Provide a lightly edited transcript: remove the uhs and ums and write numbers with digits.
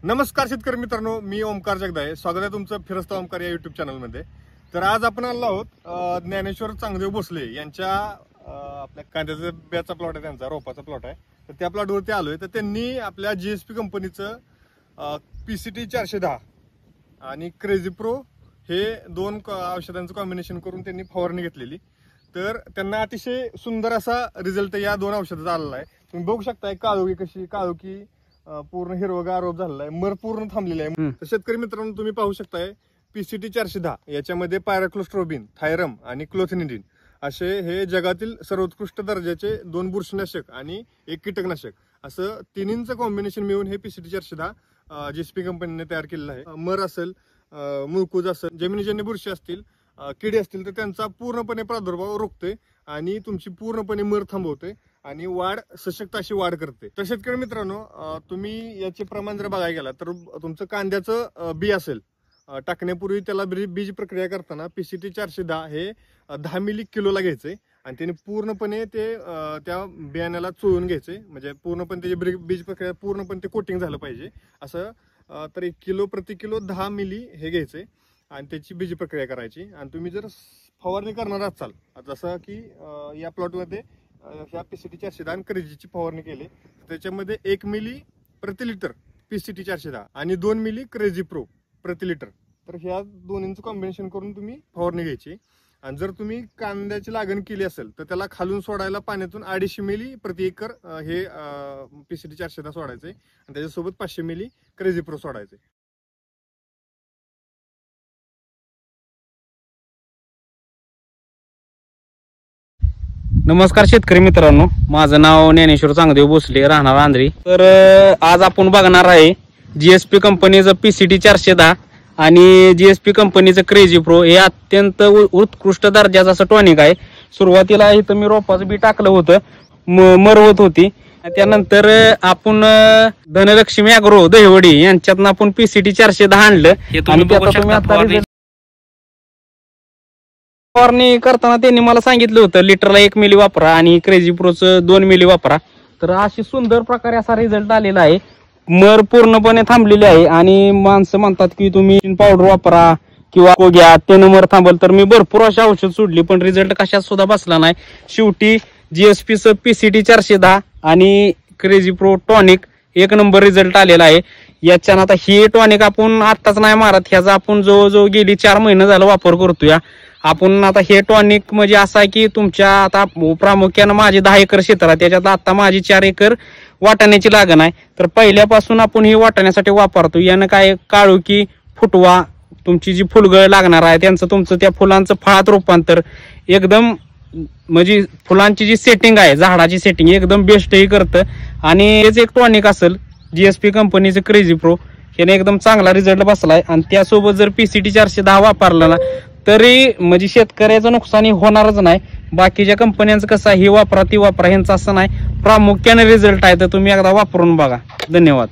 नमस्कार शेतकरी मित्रांनो, मी ओमकार जगदाळे. स्वागत आहे तुमचं फिरस्ता ओमकार या युट्यूब चॅनलमध्ये. तर आज आपण आलो आहोत ज्ञानेश्वर चांगदेव भोसले यांच्या आपल्या कांद्याचा ब्याचा प्लॉट आहे, त्यांचा रोपाचा प्लॉट आहे. तर त्या प्लॉटवरती आलोय. तर त्यांनी आपल्या GSP कंपनीचं PCT 410 आणि क्रेझी प्रो हे दोन औषधांचं कॉम्बिनेशन करून त्यांनी फवारणी घेतलेली. तर त्यांना अतिशय सुंदर असा रिझल्ट या दोन औषधाचा आलेला आहे. तुम्ही बघू शकताय काळोखी पूर्ण हिरवगार रोप झालेला आहे, मर पूर्ण थांबलेला आहे. तर शेतकरी मित्रांनो, तुम्ही पाहू शकताय PCT 410 याच्यामध्ये पायराक्लोस्ट्रोबिन, थायरम आणि क्लोथिनिडीन असे हे जगातील सर्वोत्कृष्ट दर्जाचे 2 बुरशीनाशक आणि 1 कीटकनाशक असं तिन्हींचं कॉम्बिनेशन मिळून हे PCT 410 GSP कंपनीने तयार केलेलं आहे. मर असेल, मुळकूज असेल, जमिनीजन्य बुरशी असतील, किडे असतील तर त्यांचा पूर्णपणे प्रादुर्भाव रोखते आणि तुमची पूर्णपणे मर थांबवते आणि वाढ सशक्त अशी वाढ करते. तर शेतकरी मित्रांनो, तुम्ही याचे प्रमाण जर बघायला गेला तर तुमचं कांद्याचं बी असेल, टाकण्यापूर्वी त्याला बीज प्रक्रिया करताना PCT 410 हे 10 मिली किलोला घ्यायचे आणि त्याने पूर्णपणे ते त्या बियाण्याला चोळून घ्यायचे. म्हणजे पूर्णपणे त्याची बीज प्रक्रिया पूर्णपणे ते कोटिंग झालं पाहिजे असं. तर 1 किलो प्रति किलो 10 मिली हे घ्यायचे आणि त्याची बीज प्रक्रिया करायची. आणि तुम्ही जर फवारणी करणार असाल, जसं की या प्लॉटमध्ये ह्या PCT 410 आणि क्रेझीची फवारणी केली, त्याच्यामध्ये 1 मिली प्रति लिटर PCT 410 आणि 2 मिली क्रेझी प्रो प्रति लिटर. तर ह्या दोन्हींचं कॉम्बिनेशन करून तुम्ही फवारणी घ्यायची. आणि जर तुम्ही कांद्याची लागण केली असेल तर त्याला खालून सोडायला पाण्यातून 250 मिली प्रति एकर हे PCT 410 सोडायचे आणि त्याच्यासोबत 500 मिली क्रेझी प्रो सोडायचे. नमस्कार शेतकरी मित्रांनो, माझं नाव ज्ञानेश्वर चांगदेव भोसले, राहणार आंध्री. तर आज आपण बघणार आहे GSP कंपनीचं PCT 410 आणि GSP कंपनीचं क्रेझी प्रो. हे अत्यंत उत्कृष्ट दर्जाचं असं टॉनिक आहे. सुरुवातीला इथं मी रोपाचं बी टाकलं होतं, मर होत होती. त्यानंतर आपण धनलक्ष्मी ॲग्रो दहिवडी यांच्यातनं आपण PCT 410 आणलं आणि फवारणी करताना त्यांनी मला सांगितलं होतं लिटरला 1 मिली वापरा आणि क्रेझी प्रोचं 2 मिली वापरा. तर अशी सुंदर प्रकारे असा रिझल्ट आलेला आहे. मर पूर्णपणे थांबलेली आहे आणि माणसं म्हणतात की तुम्ही पावडर वापरा किंवा घ्या त्यानं मर थांबल. तर मी भरपूर अशी औषध सोडली पण रिझल्ट कशात सुद्धा बसला नाही. शेवटी GSPचं PCT 410 आणि crazy pro tonic 1 number result आलेला आहे. याच्यानं आता हे टॉनिक आपण आत्ताच नाही मारत, ह्याचा आपण जवळजवळ गेली 4 महिने झाला वापर करतोय आपण. आता हे टॉनिक म्हणजे असं आहे की तुमच्या आता प्रामुख्यानं माझे 10 एकर क्षेत्र आहे, त्याच्यात आता माझी 4 एकर वाटाण्याची लागण आहे. तर पहिल्यापासून आपण ही वाटाण्यासाठी वापरतो. यानं काय काळोखी, फुटवा, तुमची जी फुलगळ लागणार आहे त्यांचं तुमचं त्या फुलांचं फळात रूपांतर एकदम म्हणजे फुलांची जी सेटिंग आहे, झाडाची सेटिंग एकदम बेस्टही करतं. आणि हेच एक टॉनिक असेल GSP कंपनीचं क्रेझी प्रो, याने एकदम चांगला रिझल्ट बसलाय. आणि त्यासोबत जर PCT 410 वापरला ना तरी म्हणजे शेतकऱ्याचं नुकसानी होणारच नाही. बाकीच्या कंपन्यांचं कसं आहे, ही वापरा ती वापरा, ह्यांचं असं नाही, प्रामुख्याने रिझल्ट आहे. तर तुम्ही एकदा वापरून बघा. धन्यवाद.